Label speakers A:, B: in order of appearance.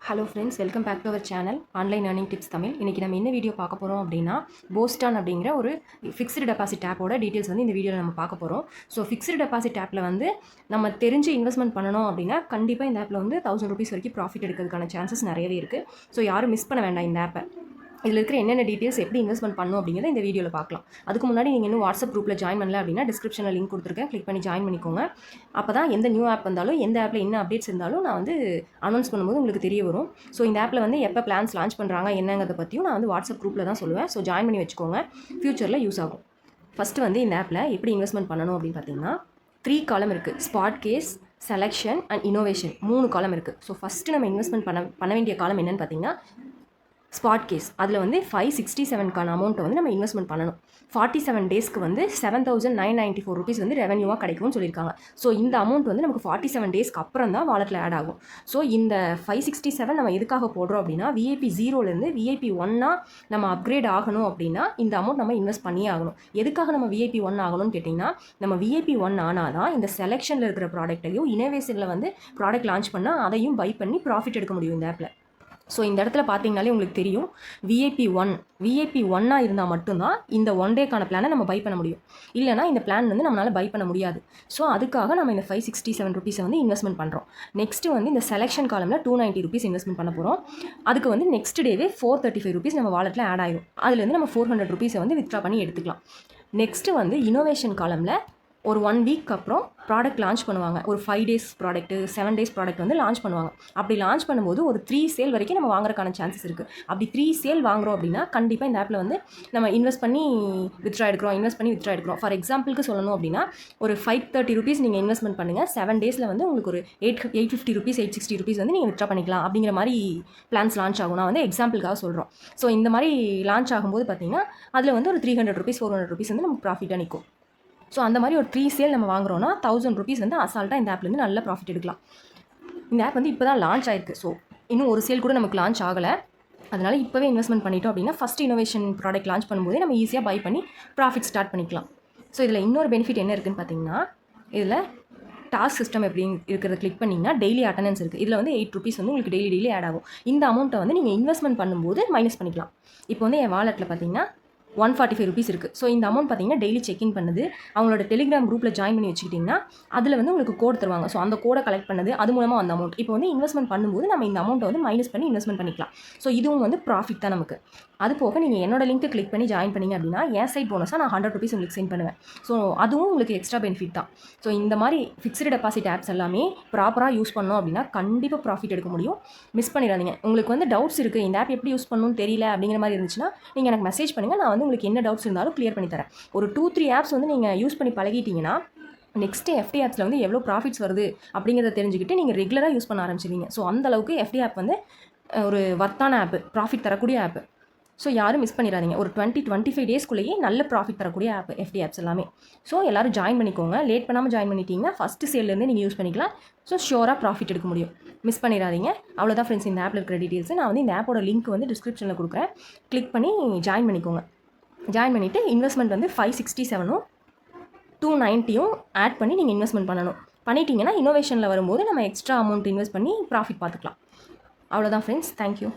A: Hello friends, welcome back to our channel online earning tips Tamil. இன்றைக்கி நம்ம என்ன video பார்க்க போகிறோம் அப்படின்னா, போஸ்டான் அப்படிங்கிற ஒரு ஃபிக்ஸ்டு டெபாசிட் ஆப்போட டீட்டெயில்ஸ் வந்து இந்த வீடியோவில் நம்ம பார்க்க போகிறோம். ஸோ ஃபிக்ஸ்டு டெபாசிட் ஆப்பில் வந்து நம்ம தெரிஞ்சு இன்வெஸ்ட்மெண்ட் பண்ணணும் அப்படின்னா கண்டிப்பாக இந்த ஆப்பில் வந்து ₹1000 வரைக்கும் ப்ராஃபிட் எடுக்கிறதுக்கான சான்சஸ் நிறையவே இருக்குது. ஸோ யாரும் மிஸ் பண்ண வேண்டாம் இந்த ஆப்பை. இதில் இருக்கிற என்னென்ன டீட்டெயில்ஸ் எப்படி இன்வெஸ்ட்மெண்ட் பண்ணணும் அப்படிங்கிறத இந்த வீடியோவில் பார்க்கலாம். அதுக்கு முன்னாடி நீங்கள் இன்னும் வாட்ஸ்அப் குரூப்பில் ஜாயின் பண்ணல அப்படின்னா டிஸ்கிரிப்ஷனில் லிங்க் கொடுத்துருக்கேன், கிளிக் பண்ணி ஜாயின் பண்ணிக்கோங்க. அப்போ தான் எந்த நியூ ஆப் வந்தாலும் எந்த ஆப்பில் என்ன அப்டேட்ஸ் இருந்தாலும் நான் வந்து அனௌன்ஸ் பண்ணும்போது உங்களுக்கு தெரிய வரும். ஸோ இந்த ஆப்பில் வந்து எப்போ பிளான்ஸ் லான்ச் பண்ணுறாங்க என்னங்கிறத பற்றியும் நான் வந்து வாட்ஸ்அப் குரூப்பில் தான் சொல்லுவேன். ஸோ ஜாயின் பண்ணி வச்சுக்கோங்க, ஃப்யூச்சரில் யூஸ் ஆகும். ஃபஸ்ட்டு வந்து இந்த ஆப்பில் எப்படி இன்வெஸ்ட்மெண்ட் பண்ணணும் அப்படின்னு பார்த்தீங்கன்னா 3 காலம் இருக்குது. Spot case, selection and innovation 3 காலம் இருக்குது. ஸோ ஃபஸ்ட்டு நம்ம இன்வெஸ்ட்மெண்ட் பண்ண வேண்டிய காலம் என்னென்னு பார்த்தீங்கன்னா ஸ்பாட் கேஸ். அதில் வந்து 567க்கான அமௌண்ட்டை வந்து நம்ம இன்வெஸ்ட்மெண்ட் பண்ணணும். 47 டேஸ்க்கு வந்து ₹7,994 வந்து ரெவன்யூவாக கிடைக்கும்னு சொல்லியிருக்காங்க. ஸோ இந்த அமௌண்ட் வந்து நமக்கு 47 டேஸ்க்கு அப்புறம் தான் வாலெட்டில் ஆட் ஆகும். ஸோ இந்த 567 நம்ம எதுக்காக போடுறோம் அப்படின்னா, VIP 0லேருந்து VIP 1 நம்ம அப்கிரேட் ஆகணும் அப்படின்னா இந்த அமௌண்ட் நம்ம இன்வெஸ்ட் பண்ணியே ஆகணும். எதுக்காக நம்ம VIP 1 ஆகணும்னு கேட்டிங்கன்னா, நம்ம VIP 1 ஆனால் தான் இந்த செலெக்ஷனில் இருக்கிற ப்ராடக்ட்டையும் இனோவேஷனில் வந்து ப்ராடக்ட் லான்ச் பண்ணால் அதையும் பை பண்ணி ப்ராஃபிட் எடுக்க முடியும் இந்த ஆப்பில். ஸோ இந்த இடத்துல பார்த்தீங்கனாலே உங்களுக்கு தெரியும், VIP 1 இருந்தால் மட்டும்தான் இந்த 1 டேக்கான பிளானை நம்ம பை பண்ண முடியும். இல்லைனா இந்த பிளான் வந்து நம்மளால் பை பண்ண முடியாது. ஸோ அதுக்காக நம்ம இந்த ₹567 வந்து இன்வெஸ்ட்மெண்ட் பண்ணுறோம். நெக்ஸ்ட்டு வந்து இந்த செலெக்ஷன் காலமில் ₹290 இன்வெஸ்ட்மெண்ட் பண்ண போகிறோம். அதுக்கு வந்து நெக்ஸ்ட் டேவே ₹435 நம்ம வாலெட்டில் ஆட் ஆகிடும். அதுலேருந்து நம்ம ₹400 வந்து வித்ட்ரா பண்ணி எடுத்துக்கலாம். நெக்ஸ்ட்டு வந்து இனோவேஷன் காலமில் ஒரு 1 வீக் அப்புறம் ப்ராடக்ட் லான்ச் பண்ணுவாங்க. ஒரு 5 டேஸ் ப்ராடக்ட்டு, 7 டேஸ் ப்ராடக்ட் வந்து லான்ச் பண்ணுவாங்க. அப்படி லான்ச் பண்ணும்போது ஒரு 3 சேல் வரைக்கும் நம்ம வாங்குறதுக்கான சான்சஸ் இருக்குது. அப்படி 3 சேல் வாங்குறோம் அப்படின்னா கண்டிப்பாக இந்த ஆப்பில் வந்து நம்ம இன்வெஸ்ட் பண்ணி வித்ட்ரா எடுக்கிறோம். ஃபார் எக்ஸாம்பிளுக்கு சொல்லணும் அப்படின்னா, ஒரு ₹530 நீங்கள் இன்வெஸ்ட்மெண்ட் பண்ணுங்கள். 7 டேஸில் வந்து உங்களுக்கு ஒரு ₹850 ₹860 வந்து நீங்கள் வித்ட்ரா பண்ணிக்கலாம். அப்படிங்கிற மாதிரி பிளான்ஸ் லான்ச் ஆகும். நான் வந்து எக்ஸாம்பிளுக்காக சொல்கிறோம். ஸோ இந்த மாதிரி லான்ச் ஆகும்போது பார்த்தீங்கன்னா அதில் வந்து ஒரு ₹300 ₹400 வந்து நமக்கு ப்ராஃபிட்டாக நிற்கும். ஸோ அந்த மாதிரி ஒரு 3 சேல் நம்ம வாங்குறோன்னா ₹1000 வந்து அசால்ட்டாக இந்த ஆப்லேருந்து நல்ல ப்ராஃபிட் எடுக்கலாம். இந்த ஆப் வந்து இப்போ தான் லான்ச் ஆயிருக்கு. ஸோ இன்னும் ஒரு சேல் கூட நமக்கு லான்ச் ஆகலை. அதனால் இப்போவே இன்வெஸ்ட்மெண்ட் பண்ணிட்டோம் அப்படின்னா ஃபஸ்ட் இனோவேஷன் ப்ராடக்ட் லான்ச் பண்ணும்போதே நம்ம ஈஸியாக பை பண்ணி ப்ராஃபிட் ஸ்டார்ட் பண்ணிக்கலாம். ஸோ இதில் இன்னொரு பெனிஃபிட் என்ன இருக்குதுன்னு பார்த்தீங்கன்னா, இதில் டாஸ்க் சிஸ்டம் எப்படி இருக்கிறத கிளிக் பண்ணிங்கன்னா டெய்லி அட்டண்டன்ஸ் இருக்குது. இதில் வந்து ₹8 வந்து உங்களுக்கு டெய்லி ஆட் ஆகும். இந்த அமௌண்ட்டை வந்து நீங்கள் இன்வெஸ்ட்மெண்ட் பண்ணும்போது மைனஸ் பண்ணிக்கலாம். இப்போ வந்து என் வாலெட்டில் பார்த்தீங்கன்னா ₹145 இருக்குது. ஸோ இந்த அமௌண்ட் பார்த்தீங்கன்னா டெய்லி செக்இன் பண்ணுது. அவங்களோட டெலிகிராம் குரூப்பில் ஜாயின் பண்ணி வச்சுக்கிட்டிங்கன்னா அதில் வந்து உங்களுக்கு கோட் தருவாங்க. ஸோ அந்த கோடை கலெக்ட் பண்ணது அது மூலமாக அந்த அமௌண்ட் இப்போ வந்து இன்வெஸ்ட்மெண்ட் பண்ணும்போது நம்ம இந்த அமௌண்ட்டை வந்து மைனஸ் பண்ணி இன்வெஸ்ட்மெண்ட் பண்ணிக்கலாம். ஸோ இதுவும் வந்து ப்ராஃபிட் தான் நமக்கு. அது போக நீங்கள் என்னோட லிங்க்கை கிளிக் பண்ணி ஜாயின் பண்ணிங்க அப்படின்னா என் சைட் போனஸாக நான் ₹100 உங்களுக்கு சென்ட் பண்ணுவேன். ஸோ அதுவும் உங்களுக்கு எக்ஸ்ட்ரா பெனிஃபிட் தான். ஸோ இந்த மாதிரி ஃபிக்ஸ்டு டெபாசிட் ஆப்ஸ் எல்லாமே ப்ராப்பராக யூஸ் பண்ணோம் அப்படின்னா கண்டிப்பாக ப்ராஃபிட் எடுக்க முடியும். மிஸ் பண்ணிடாதீங்க. உங்களுக்கு வந்து டவுட்ஸ் இருக்குது, இந்த ஆப் எப்படி யூஸ் பண்ணணும்னு தெரியல அப்படிங்கிற மாதிரி இருந்துச்சுன்னா நீங்கள் எனக்கு மெசேஜ் பண்ணுங்கள். நான் வந்து உங்களுக்கு என்ன டவுட்ஸ் இருந்தாலும் கிளியர் பண்ணி தரேன். ஒரு 2-3 ஆப்ஸ் வந்து நீங்கள் யூஸ் பண்ணி பழகிட்டீங்கன்னா நெக்ஸ்ட்டு FD ஆப்ஸில் வந்து எவ்வளோ ப்ராஃபிட்ஸ் வருது அப்படிங்கிறத தெரிஞ்சுக்கிட்டு நீங்கள் ரெகுலராக யூஸ் பண்ண ஆரம்பிச்சிடுவீங்க. ஸோ அந்தளவுக்கு FD ஆப் வந்து ஒரு வர்த்தான ஆப்பு, ப்ராஃபிட் தரக்கூடிய ஆப்பு. ஸோ யாரும் மிஸ் பண்ணிடாதீங்க. ஒரு 20-25 டேஸ்க்குள்ளேயே நல்ல ப்ராஃபிட் தரக்கூடிய ஆப் FD ஆப்ஸ் எல்லாமே. ஸோ எல்லோரும் ஜாயின் பண்ணிக்கோங்க. லேட் பண்ணாமல் ஜாயின் பண்ணிட்டீங்கன்னா ஃபஸ்ட்டு சேல்லேருந்து நீங்கள் யூஸ் பண்ணிக்கலாம். ஸோ ஷியோராக ப்ராஃபிட் எடுக்க முடியும். மிஸ் பண்ணிடாதீங்க. அவ்வளோதான் ஃப்ரெண்ட்ஸ் இந்த ஆப்பில் இருக்கிற டீட்டெயில்ஸ். நான் வந்து இந்த ஆப்போட லிங்க் வந்து டிஸ்கிரிப்ஷனில் கொடுக்குறேன். கிளிக் பண்ணி ஜாயின் பண்ணிக்கோங்க. ஜாயின் பண்ணிவிட்டு இன்வெஸ்ட்மெண்ட் வந்து 567ம் 290யும் ஆட் பண்ணி நீங்கள் இன்வெஸ்ட்மெண்ட் பண்ணிட்டீங்கன்னா இனோவேஷனில் வரும்போது நம்ம எக்ஸ்ட்ரா அமௌண்ட் இன்வெஸ்ட் பண்ணி ப்ராஃபிட் பார்த்துக்கலாம். அவ்வளோதான் ஃப்ரெண்ட்ஸ். தேங்க்யூ.